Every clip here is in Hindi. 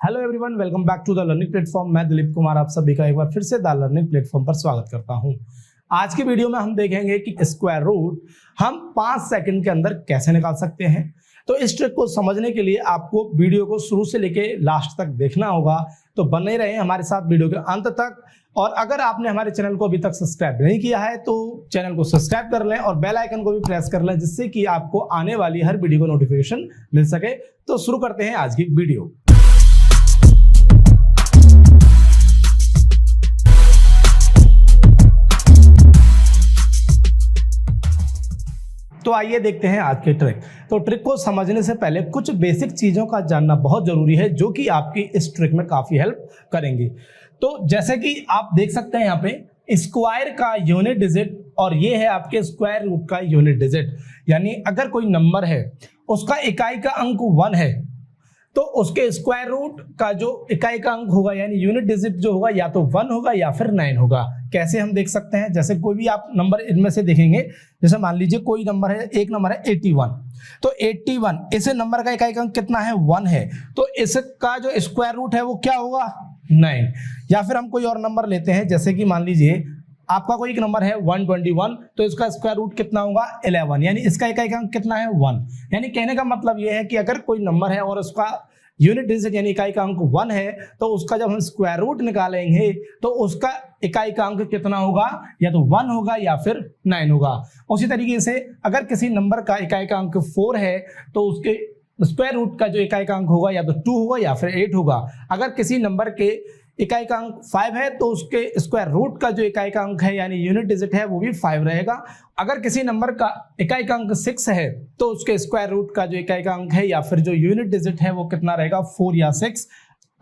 Hello everyone, welcome back to the learning platform. मैं दिलीप कुमार आप सभी का एक बार फिर से द लर्निंग प्लेटफॉर्म पर स्वागत करता हूं। आज की वीडियो में हम देखेंगे कि स्क्वायर रूट हम 5 सेकंड के अंदर कैसे निकाल सकते हैं। तो इस ट्रिक को समझने के लिए आपको वीडियो को शुरू से लेके लास्ट तक देखना होगा, तो बने रहे हमारे साथ वीडियो के अंत तक। और अगर आपने हमारे चैनल को अभी तक सब्सक्राइब नहीं किया है तो चैनल को सब्सक्राइब कर लें और बेल आइकन को भी प्रेस कर लें, जिससे कि आपको आने वाली हर वीडियो को नोटिफिकेशन मिल सके। तो शुरू करते हैं आज की वीडियो। तो आइए देखते हैं आज के ट्रिक। तो ट्रिक को समझने से पहले कुछ बेसिक चीजों का जानना बहुत जरूरी है, जो कि आपकी इस ट्रिक में काफी हेल्प करेंगी। तो जैसे कि आप देख सकते हैं यहाँ पे स्क्वायर का यूनिट डिजिट और ये है आपके स्क्वायर रूट का यूनिट डिजिट। यानी अगर कोई नंबर है उसका इकाई का अंक 1 है तो उसके स्क्वायर रूट का जो इकाई का अंक होगा यानी यूनिट डिजिट जो होगा या तो 1 होगा या फिर 9 होगा। कैसे हम देख सकते हैं, जैसे कोई भी आप नंबर इनमें से देखेंगे, जैसे मान लीजिए कोई नंबर है, एक नंबर है 81, तो 81 इस नंबर का इकाई का अंक कितना है, 1 है, तो इसका जो स्क्वायर रूट है वो क्या होगा, 9। या फिर हम कोई और नंबर लेते हैं, जैसे कि मान लीजिए आपका कोई एक नंबर है 121, तो इसका स्क्वायर रूट कितना होगा, 11, यानी इसका इकाई का अंक कितना है, 1। यानी कहने का मतलब यह है कि अगर कोई नंबर है और उसका यूनिट डिजिट यानी इकाई का अंक 1 है, तो उसका जब हम स्क्वायर रूट निकालेंगे तो उसका इकाई का अंक कितना होगा, या तो 1 होगा या फिर 9 होगा। उसी तरीके से अगर किसी नंबर का इकाई का अंक 4 है तो उसके स्क्वायर रूट का जो इकाई का अंक होगा या तो 2 होगा या फिर 8 होगा। अगर किसी नंबर के इकाई का अंक 5 है तो उसके स्क्वायर रूट का जो इकाई का अंक है यानी यूनिट डिजिट है वो भी 5 रहेगा। अगर किसी नंबर का इकाई का अंक 6 है तो उसके स्क्वायर रूट का जो इकाई का अंक है या फिर जो यूनिट डिजिट है वो कितना रहेगा, 4 या 6।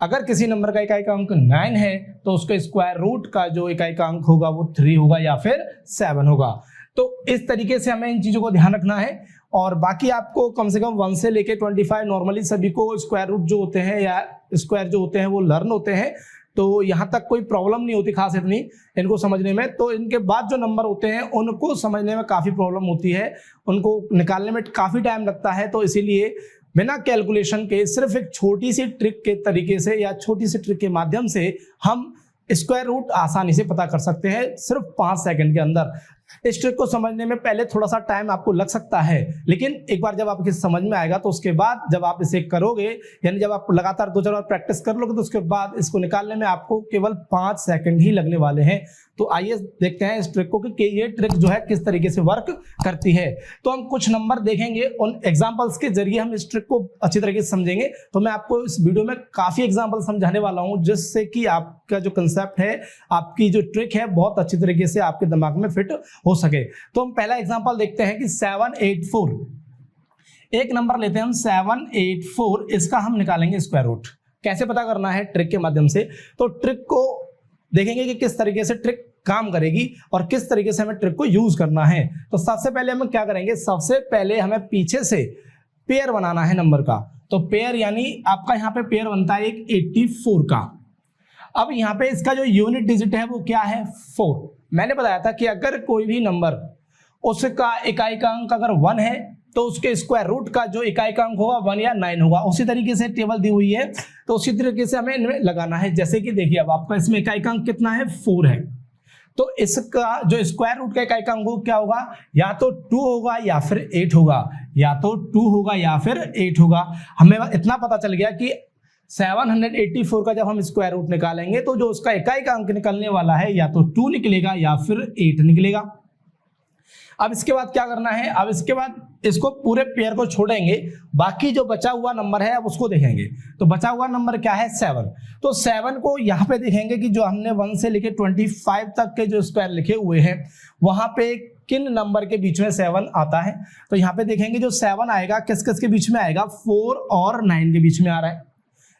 अगर किसी नंबर का इकाई का अंक 9 है तो उसके स्क्वायर रूट का जो इकाई का अंक होगा वो 3 होगा या फिर 7 होगा। तो इस तरीके से हमें इन चीजों को ध्यान रखना है। और बाकी आपको कम से कम 1 से लेके 25 नॉर्मली सभी को स्क्वायर रूट जो होते हैं या स्क्वायर जो होते हैं वो लर्न होते हैं, तो यहाँ तक कोई प्रॉब्लम नहीं होती खास इतनी इनको समझने में। तो इनके बाद जो नंबर होते हैं उनको समझने में काफ़ी प्रॉब्लम होती है, उनको निकालने में काफ़ी टाइम लगता है। तो इसीलिए बिना कैलकुलेशन के सिर्फ एक छोटी सी ट्रिक के तरीके से या छोटी सी ट्रिक के माध्यम से हम स्क्वायर रूट आसानी से पता कर सकते हैं सिर्फ 5 सेकंड के अंदर। इस ट्रिक को समझने में पहले थोड़ा सा टाइम आपको लग सकता है, लेकिन एक बार जब आपके समझ में आएगा तो उसके बाद जब आप इसे करोगे, यानी जब आप लगातार 2-4 बार प्रैक्टिस कर लोगे तो उसके बाद इसको निकालने में आपको केवल 5 सेकंड ही लगने वाले हैं। तो आइए देखते हैं इस ट्रिक को कि ये ट्रिक जो है किस तरीके से वर्क करती है। तो हम कुछ नंबर देखेंगे, उन एग्जाम्पल्स के जरिए हम इस ट्रिक को अच्छी तरीके से समझेंगे। तो मैं आपको इस वीडियो में काफी एग्जाम्पल समझाने वाला हूं, जिससे कि आपका जो कंसेप्ट है, आपकी जो ट्रिक है, बहुत अच्छी तरीके से आपके दिमाग में फिट हो सके। तो हम पहला एग्जांपल देखते हैं कि 784, एक नंबर लेते हैं हम 784, इसका हम निकालेंगे स्क्वायर रूट। कैसे पता करना है, ट्रिक के माध्यम से। तो ट्रिक को देखेंगे कि किस तरीके से ट्रिक काम करेगी और किस तरीके से हमें ट्रिक को यूज करना है। तो सबसे पहले हम क्या करेंगे, सबसे पहले हमें पीछे से पेयर बनाना है नंबर का। तो पेयर यानी आपका यहाँ पे पेयर बनता है एक 84 का। अब यहाँ पे इसका जो यूनिट डिजिट है वो क्या है, 4। मैंने बताया था कि अगर कोई भी नंबर उसका इकाई का अंक अगर 1 है तो उसके स्क्वायर रूट का जो इकाई का अंक होगा 1 या 9 होगा। उसी तरीके से टेबल दी हुई है तो उसी तरीके से हमें इनमें लगाना है। जैसे कि देखिए अब आपका इसमें इकाई का अंक कितना है, 4 है, तो इसका जो स्क्वायर रूट का इकाई का अंक क्या होगा, या तो 2 होगा या फिर 8 होगा, या तो 2 होगा या फिर 8 होगा। हमें इतना पता चल गया कि 784 का जब हम स्क्वायर रूट निकालेंगे तो जो उसका इकाई का अंक निकलने वाला है या तो 2 निकलेगा या फिर 8 निकलेगा। अब इसके बाद क्या करना है, अब इसके बाद इसको पूरे पेयर को छोड़ेंगे, बाकी जो बचा हुआ नंबर है अब उसको देखेंगे। तो बचा हुआ नंबर क्या है, 7। तो 7 को यहाँ पे देखेंगे कि जो हमने 1 से लेके 25 तक के जो स्क्वायर लिखे हुए हैं वहां पे किन नंबर के बीच में 7 आता है। तो यहाँ पे देखेंगे जो 7 आएगा किस किस के बीच में आएगा, 4 और 9 के बीच में आ रहा है।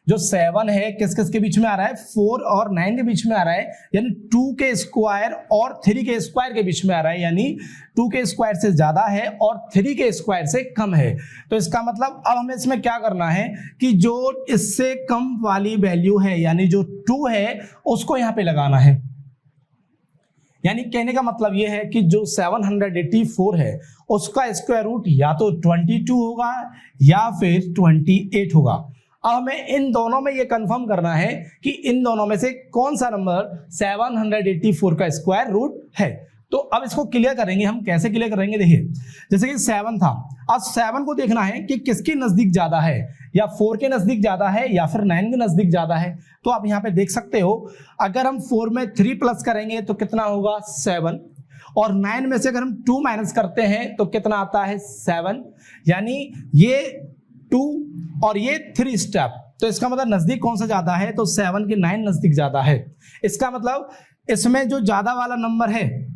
जो 7 है किस किस के बीच में आ रहा है, 4 और 9 के बीच में आ रहा है, यानी 2 के स्क्वायर और 3 के स्क्वायर के बीच में आ रहा है। यानी 2 के स्क्वायर से ज्यादा है और 3 के स्क्वायर से कम है। तो इसका मतलब अब हमें इसमें क्या करना है कि जो इससे कम वाली वैल्यू है यानी जो 2 है उसको यहाँ पे लगाना है। यानी कहने का मतलब यह है कि जो 784 है उसका स्क्वायर रूट या तो 22 होगा या फिर 28 होगा। अब हमें इन दोनों में ये कंफर्म करना है कि इन दोनों में से कौन सा नंबर 784 का स्क्वायर रूट है। तो अब इसको क्लियर करेंगे हम। कैसे क्लियर करेंगे, देखिए जैसे कि 7 था, अब 7 को देखना है कि किसके नजदीक ज्यादा है, या 4 के नजदीक ज्यादा है या फिर 9 के नजदीक ज्यादा है। तो आप यहाँ पे देख सकते हो, अगर हम 4 में 3 प्लस करेंगे तो कितना होगा 7, और 9 में से अगर हम 2 माइनस करते हैं तो कितना आता है 7, यानी ये 2 और ये 3 स्टेप। तो इसका मतलब नजदीक कौन सा ज्यादा है, तो 7 के 9 नजदीक ज्यादा है। इसका मतलब इसमें जो ज्यादा वाला नंबर है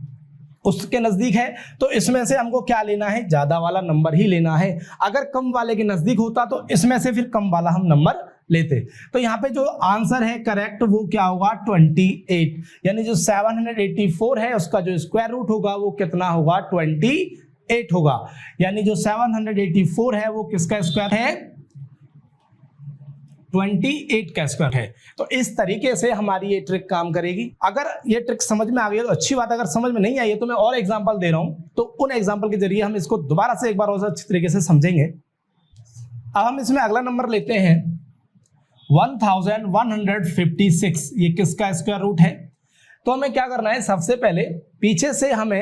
उसके नजदीक है, तो इसमें से हमको क्या लेना है, ज्यादा वाला नंबर ही लेना है। अगर कम वाले के नजदीक होता तो इसमें से फिर कम वाला हम नंबर लेते। तो यहाँ पे जो आंसर है करेक्ट वो क्या होगा 28, यानी जो 784 है उसका जो स्क्वायर रूट होगा वो कितना होगा 28 होगा। यानी जो 784 है वो किसका स्क्वायर है, 28 का स्क्वायर है। तो इस तरीके से हमारी ये ट्रिक काम करेगी। अगर ये ट्रिक समझ में आ गई तो अच्छी बात, अगर समझ में नहीं आई है तो मैं और एग्जांपल दे रहा हूं, तो उन एग्जांपल के जरिए हम इसको दोबारा से एक बार और अच्छी तरीके से समझेंगे। अब हम इसमें अगला नंबर लेते हैं 1156, ये किसका स्क्वायर रूट है। तो हमें क्या करना है, सबसे पहले पीछे से हमें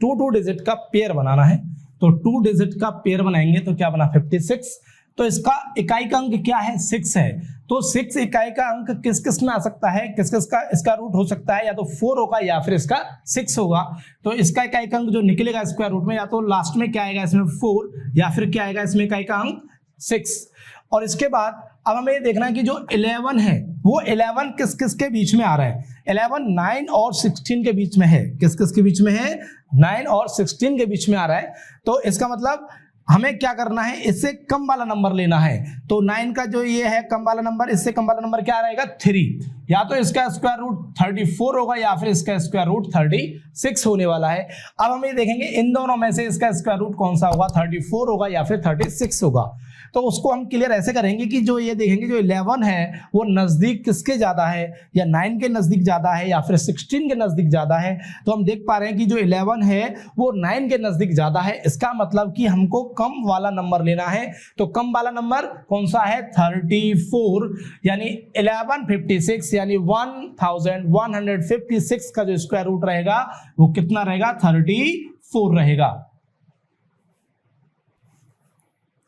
2 डिजिट का पेयर बनाना है। तो 2 डिजिट का पेयर बनाएंगे तो क्या बना 56। तो इसका इकाई का अंक क्या है 6 है। तो 6 इकाई का अंक किस किस में आ सकता है, किस किस का इसका रूट हो सकता है, या तो 4 होगा या फिर इसका 6 होगा। तो इसका इकाई का अंक जो निकलेगा स्क्वायर रूट में, या तो लास्ट में क्या आएगा इसमें 4, या फिर क्या आएगा इसमें इकाई का अंक 6। और इसके बाद अब हमें ये देखना है कि जो 11 है वो 11 किस किस के बीच में आ रहा है। 11 9 और 16 के बीच में है। किस किस के बीच में है, 9 और 16 के बीच में आ रहा है। तो इसका मतलब हमें क्या करना है, इससे कम वाला नंबर लेना है। तो 9 का जो ये है कम वाला नंबर, इससे कम वाला नंबर क्या रहेगा 3। या तो इसका स्क्वायर रूट 34 होगा या फिर इसका स्क्वायर रूट 36 होने वाला है। अब हम ये देखेंगे इन दोनों में से इसका स्क्वायर रूट कौन सा होगा, 34 होगा या फिर 36 होगा। तो उसको हम क्लियर ऐसे करेंगे कि जो ये देखेंगे जो 11 है वो नजदीक किसके ज्यादा है, या 9 के नजदीक ज्यादा है या फिर 16 के नजदीक ज्यादा है। तो हम देख पा रहे हैं कि जो 11 है वो 9 के नजदीक ज्यादा है। इसका मतलब कि हमको कम वाला नंबर लेना है। तो कम वाला नंबर कौन सा है 34, यानी 1156 यानी 1156 का जो स्क्वायर रूट रहेगा वो कितना रहेगा 34 रहेगा।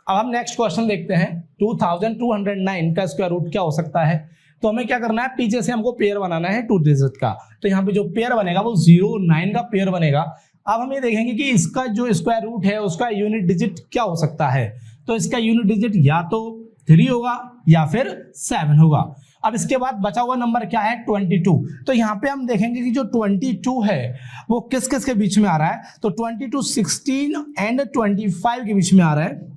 अब हम नेक्स्ट क्वेश्चन देखते हैं 2209 का स्क्वायर रूट क्या हो सकता है। तो हमें क्या करना है, पीछे से हमको पेयर बनाना है 2 डिजिट का। तो यहाँ पे जो पेयर बनेगा वो 0 9 का पेयर बनेगा। अब हम ये देखेंगे कि इसका जो स्क्वायर रूट है उसका यूनिट डिजिट क्या हो सकता है। तो इसका यूनिट डिजिट या तो 3 होगा या फिर 7 होगा। अब इसके बाद बचा हुआ नंबर क्या है 22। तो यहाँ पे हम देखेंगे कि जो 22 है वो किस किस के बीच में आ रहा है। तो 22 16 एंड 25 के बीच में आ रहा है।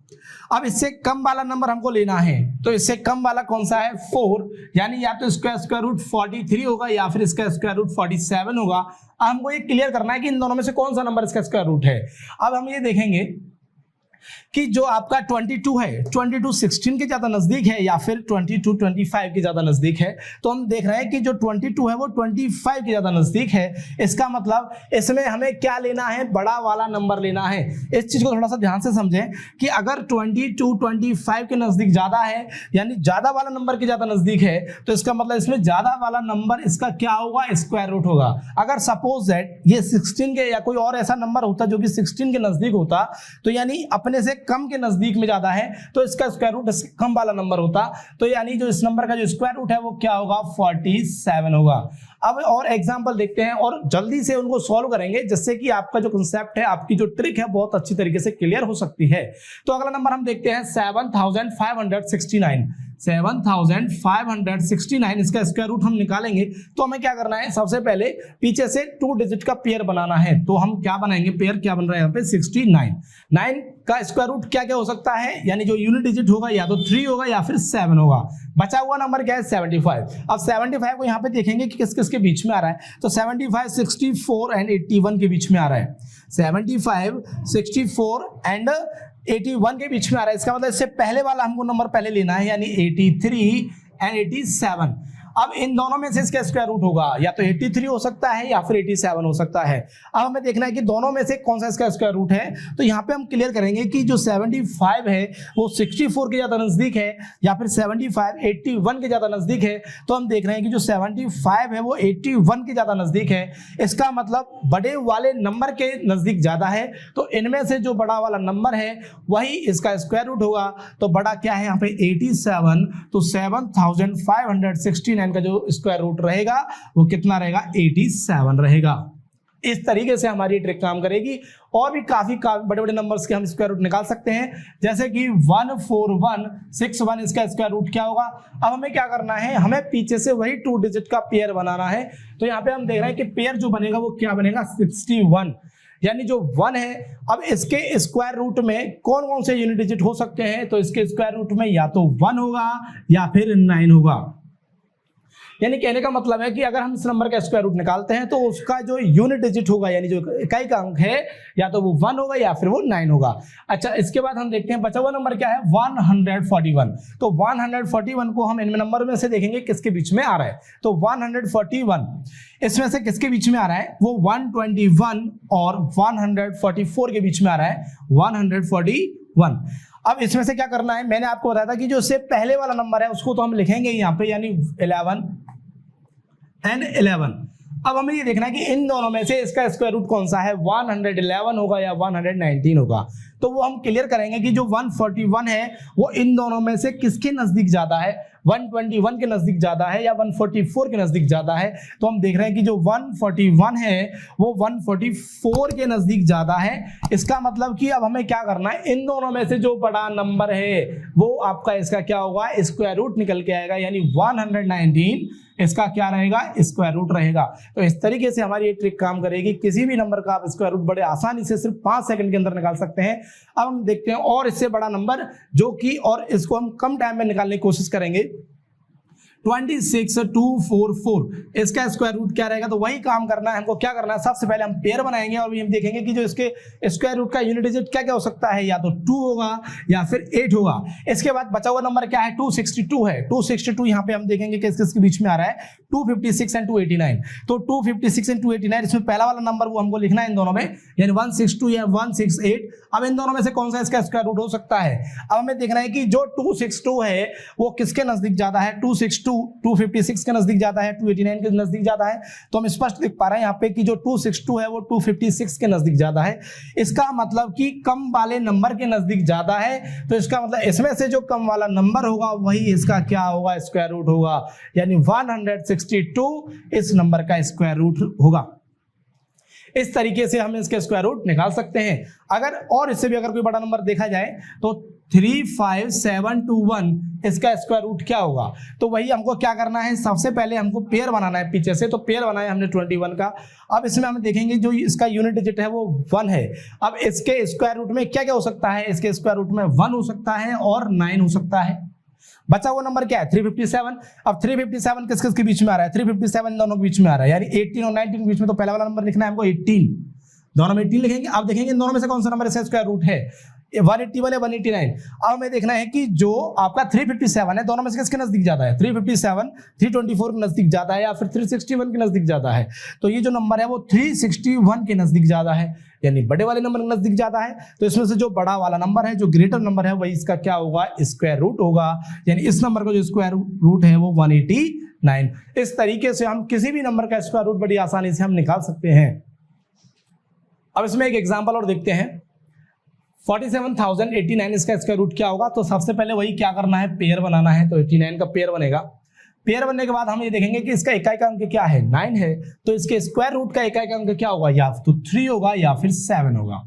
अब इससे कम वाला नंबर हमको लेना है। तो इससे कम वाला कौन सा है 4, यानी या तो इसका स्क्वायर रूट 43 होगा या फिर इसका स्क्वायर रूट 47 होगा। अब हमको ये क्लियर करना है कि इन दोनों में से कौन सा नंबर इसका स्क्वायर रूट है। अब हम ये देखेंगे कि जो आपका 22 है 22 16 के ज्यादा नजदीक है या फिर 22 25 के ज्यादा नजदीक है। तो हम देख रहे हैं कि जो 22 है वो 25 के ज्यादा नजदीक है। इसका मतलब इसमें हमें क्या लेना है, बड़ा वाला नंबर लेना है। इस चीज को थोड़ा सा ध्यान से समझें कि अगर 22 25 के नजदीक ज्यादा है, यानी ज्यादा वाला नंबर के ज्यादा नजदीक है, तो इसका मतलब इसमें ज्यादा वाला नंबर इसका क्या होगा स्क्वायर रूट होगा। अगर सपोज दैट ये 16 के या कोई और ऐसा नंबर होता जो कि 16 के नजदीक होता, तो यानी अपने से कम के नजदीक में ज्यादा है, तो इसका स्क्वायर रूट कम वाला नंबर होता। तो यानी जो इस नंबर का जो स्क्वायर रूट है वो क्या होगा 47 होगा। अब और एग्जांपल देखते हैं और जल्दी से उनको सॉल्व करेंगे, जिससे कि आपका जो कांसेप्ट है, आपकी जो ट्रिक है बहुत अच्छी तरीके से क्लियर हो सकती है। तो अगला नंबर हम देखते हैं 7569। 7569 इसका स्क्वायर रूट हम निकालेंगे। तो हमें क्या करना है, सबसे पहले पीछे से 2 डिजिट का पेयर बनाना है। तो हम क्या बनाएंगे, पेयर क्या बन रहा है यहाँ पे 69। 9 का स्क्वायर रूट क्या क्या हो सकता है, यानी जो यूनिट डिजिट होगा या तो 3 होगा या फिर 7 होगा। बचा हुआ नंबर क्या है 75। अब 75 को यहाँ पे देखेंगे कि किस किस के बीच में आ रहा है। तो 75 64 एंड 81 के बीच में आ रहा है। 75 64 एंड 81 के बीच में आ रहा है। इसका मतलब इससे पहले वाला हमको नंबर पहले लेना है, यानी 83 एंड 87। अब इन दोनों में से इसका स्क्वायर रूट होगा या तो 83 हो सकता है या फिर 87 हो सकता है। अब हमें देखना है कि दोनों में से कौन सा इसका स्क्वायर रूट है। तो यहाँ पे हम क्लियर करेंगे कि जो 75 है वो 64 के ज्यादा नजदीक है या फिर 75 81 के ज्यादा नजदीक है। तो हम देख रहे हैं कि जो 75 है वो 81 के ज्यादा नजदीक है। इसका मतलब बड़े वाले नंबर के नजदीक ज्यादा है, तो इनमें से जो बड़ा वाला नंबर है वही इसका स्क्वायर रूट होगा। तो बड़ा क्या है यहाँ पे 87, तो 7569 का जो स्क्वायर रूट रहेगा वो कितना रहेगा 87 रहेगा। इस तरीके से हमारी ट्रिक काम करेगी। और भी काफी बड़े बड़े नंबर्स के हम स्क्वायर रूट निकाल सकते हैं, जैसे कि 14161 इसका स्क्वायर रूट क्या होगा। अब हमें क्या करना है, हमें पीछे से वही 2 डिजिट का पेयर बनाना है। तो यहाँ पे हम देख रहे हैं कि पेयर जो बनेगा वो क्या बनेगा 61, यानी जो 1 है। अब इसके स्क्वायर रूट में कौन कौन से यूनिट डिजिट हो सकते हैं, तो इसके स्क्वायर रूट में या तो 1 होगा या फिर 9 होगा। यानी कहने का मतलब है कि अगर हम इस नंबर का स्क्वायर रूट निकालते हैं तो उसका जो यूनिट डिजिट होगा यानी जो इकाई का अंक है या तो वो 1 होगा या फिर वो 9 होगा। अच्छा, इसके बाद हम देखते हैं बचा हुआ नंबर क्या है 141। तो 141 को हम इनमें नंबर में से देखेंगे किसके बीच में आ रहा है। तो 141 इसमें से किसके बीच में आ रहा है, वो 121 और 144 के बीच में आ रहा है 141। अब इसमें से क्या करना है, मैंने आपको बताया था कि जो इससे पहले वाला नंबर है उसको तो हम लिखेंगे यहाँ पे, यानी 11 and 11। अब हमें ये देखना है कि इन दोनों में से इसका स्क्वायर रूट कौन सा है, 111 होगा या 119 होगा। तो वो हम क्लियर करेंगे कि जो 141 है वो इन दोनों में से किसके नजदीक ज्यादा है, 121 के नजदीक ज्यादा है या 144 के नजदीक ज्यादा है। तो हम देख रहे हैं कि जो 141 है वो 144 के नजदीक ज्यादा है। इसका मतलब कि अब हमें क्या करना है, इन दोनों में से जो बड़ा नंबर है वो आपका इसका क्या होगा, स्क्वायर रूट निकल के आएगा, यानी 119 इसका क्या रहेगा, स्क्वायर रूट रहेगा। तो इस तरीके से हमारी ये ट्रिक काम करेगी। किसी भी नंबर का आप स्क्वायर रूट बड़े आसानी से सिर्फ 5 सेकंड के अंदर निकाल सकते हैं। अब हम देखते हैं और इससे बड़ा नंबर जो कि, और इसको हम कम टाइम में निकालने की कोशिश करेंगे, 26244 इसका स्क्वायर रूट क्या रहेगा। तो वही काम करना है हमको। क्या करना है, सबसे पहले हम पेयर बनाएंगे और हम देखेंगे कि जो इसके स्क्वायर रूट का यूनिट डिजिट क्या क्या हो सकता है, या तो 2 होगा या फिर 8 होगा। इसके बाद बचा हुआ नंबर क्या है, 262 है। 262 यहाँ पे हम देखेंगे कि किसके बीच में आ रहा है, 256 एंड 289। तो 256 एंड 289 इसमें पहला वाला नंबर वो हमको लिखना है इन दोनों में, यानी 162 या 168। अब इन दोनों में से कौन सा इसका स्क्वायर रूट हो सकता है। अब हमें देखना है कि जो 262 है वो किसके नजदीक ज्यादा है, 256 के नजदीक ज्यादा है, 289 के नजदीक ज्यादा है। तो हम स्पष्ट देख पा रहे हैं यहाँ पे कि जो 262 है वो 256 के नजदीक ज्यादा है। इसका मतलब कि कम वाले नंबर के नजदीक ज्यादा है। तो इसका मतलब इसमें से जो कम वाला नंबर होगा वही इसका क्या होगा, स्क्वायर रूट होगा, यानी 162 इस नंबर का स्क्वायर रूट होगा। इस तरीके से हम इसके स्क्वायर रूट निकाल सकते हैं। अगर और इससे भी अगर कोई बड़ा नंबर देखा जाए तो 35721 इसका स्क्वायर रूट क्या होगा। तो वही हमको क्या करना है, सबसे पहले हमको पेयर बनाना है पीछे से। तो पेयर बनाया हमने 21 का। अब इसमें हम देखेंगे जो इसका यूनिट डिजिट है वो 1 है। अब इसके स्क्वायर रूट में क्या क्या हो सकता है, इसके स्क्वायर रूट में 1 हो सकता है और 9 हो सकता है। बचा हुआ नंबर क्या है 357। अब 357 किस किस के बीच में आ रहा है, 357 दोनों के बीच में आ रहा है, यानी 18 और 19 के बीच में। तो पहला वाला नंबर लिखना है हमको 18, दोनों में 18 लिखेंगे। अब देखेंगे इन दोनों में से कौन सा नंबर इसका स्क्वायर रूट है, 181 या 189। अब हमें देखना है कि जो आपका 357 है दोनों में से किसके नजदीक ज्यादा है, 357 324 के नजदीक ज्यादा है या फिर 361 के नजदीक ज्यादा है। तो ये जो नंबर है वो 361 के नजदीक ज्यादा है, यानी बड़े वाले नंबर के नजदीक ज्यादा है। तो इसमें से जो बड़ा वाला नंबर है, जो ग्रेटर नंबर है, वही इसका क्या होगा, स्क्वायर रूट होगा। यानी इस नंबर का जो स्क्वायर रूट है वो 189। इस तरीके से हम किसी भी नंबर का स्क्वायर रूट बड़ी आसानी से हम निकाल सकते हैं। अब इसमें एक एग्जांपल और देखते हैं, 47,089 इसका स्क्वायर रूट क्या होगा। तो सबसे पहले वही क्या करना है, पेयर बनाना है। तो 89 का पेयर बनेगा। पेयर बनने के बाद हम ये देखेंगे कि इसका इकाई का अंक क्या है, 9 है। तो इसके स्क्वायर रूट का इकाई का अंक क्या होगा, या तो 3 होगा या फिर 7 होगा।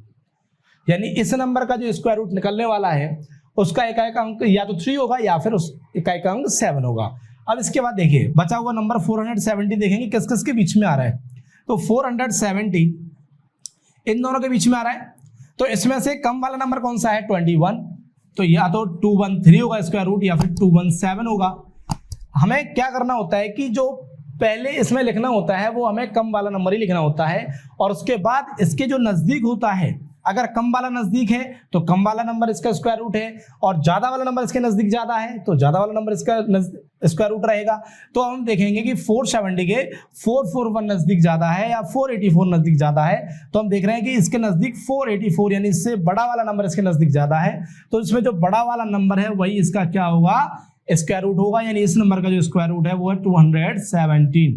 यानी इस नंबर का जो स्क्वायर रूट निकलने वाला है उसका इकाई का अंक या तो 3 होगा या फिर उस इकाई का अंक 7 होगा। अब इसके बाद देखिए बचा हुआ नंबर 470 देखेंगे किस किस के बीच में आ रहा है। तो 470 इन दोनों के बीच में आ रहा है। तो इसमें से कम वाला नंबर कौन सा है, 21। तो या तो 213 होगा स्क्वायर रूट या फिर 217 होगा। हमें क्या करना होता है कि जो पहले इसमें लिखना होता है वो हमें कम वाला नंबर ही लिखना होता है, और उसके बाद इसके जो नजदीक होता है, अगर कम वाला नजदीक है तो कम वाला नंबर इसका स्क्वायर रूट है, और ज्यादा वाला नंबर इसके नजदीक ज्यादा है तो ज्यादा वाला नंबर इसका स्क्वायर रूट रहेगा। तो हम देखेंगे कि 470 के 441 नजदीक ज्यादा है या 484 नजदीक ज्यादा है, तो हम देख रहे हैं कि इसके नजदीक 484 यानी इससे बड़ा वाला नंबर इसके नजदीक ज्यादा है, तो इसमें जो बड़ा वाला नंबर है वही इसका क्या होगा, स्क्वायर रूट होगा, यानी इस नंबर का जो स्क्वायर रूट है वो है 217।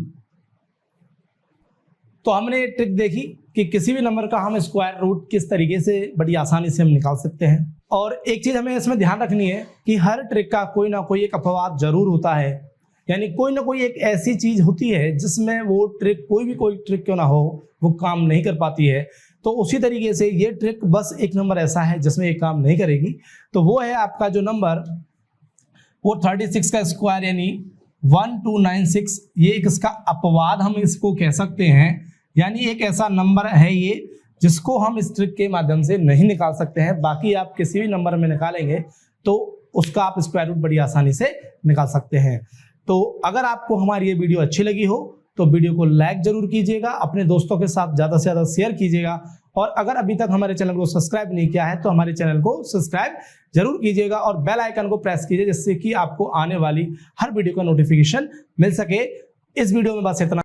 तो हमने ये ट्रिक देखी कि किसी भी नंबर का हम स्क्वायर रूट किस तरीके से बड़ी आसानी से हम निकाल सकते हैं। और एक चीज हमें इसमें ध्यान रखनी है कि हर ट्रिक का कोई ना कोई एक अपवाद जरूर होता है, यानी कोई ना कोई एक ऐसी चीज होती है जिसमें वो ट्रिक, कोई ट्रिक क्यों ना हो, वो काम नहीं कर पाती है। तो उसी तरीके से ये ट्रिक बस एक नंबर ऐसा है जिसमें ये काम नहीं करेगी, तो वो है आपका जो नंबर वो 36 का स्क्वायर यानी 1296। ये एक इसका अपवाद हम इसको कह सकते हैं, यानी एक ऐसा नंबर है ये जिसको हम इस ट्रिक के माध्यम से नहीं निकाल सकते हैं। बाकी आप किसी भी नंबर में निकालेंगे तो उसका आप स्क्वायर रूट बड़ी आसानी से निकाल सकते हैं। तो अगर आपको हमारी ये वीडियो अच्छी लगी हो तो वीडियो को लाइक जरूर कीजिएगा, अपने दोस्तों के साथ ज़्यादा से ज़्यादा शेयर कीजिएगा, और अगर अभी तक हमारे चैनल को सब्सक्राइब नहीं किया है तो हमारे चैनल को सब्सक्राइब जरूर कीजिएगा और बेल आइकन को प्रेस कीजिए, जिससे कि आपको आने वाली हर वीडियो का नोटिफिकेशन मिल सके। इस वीडियो में बस इतना।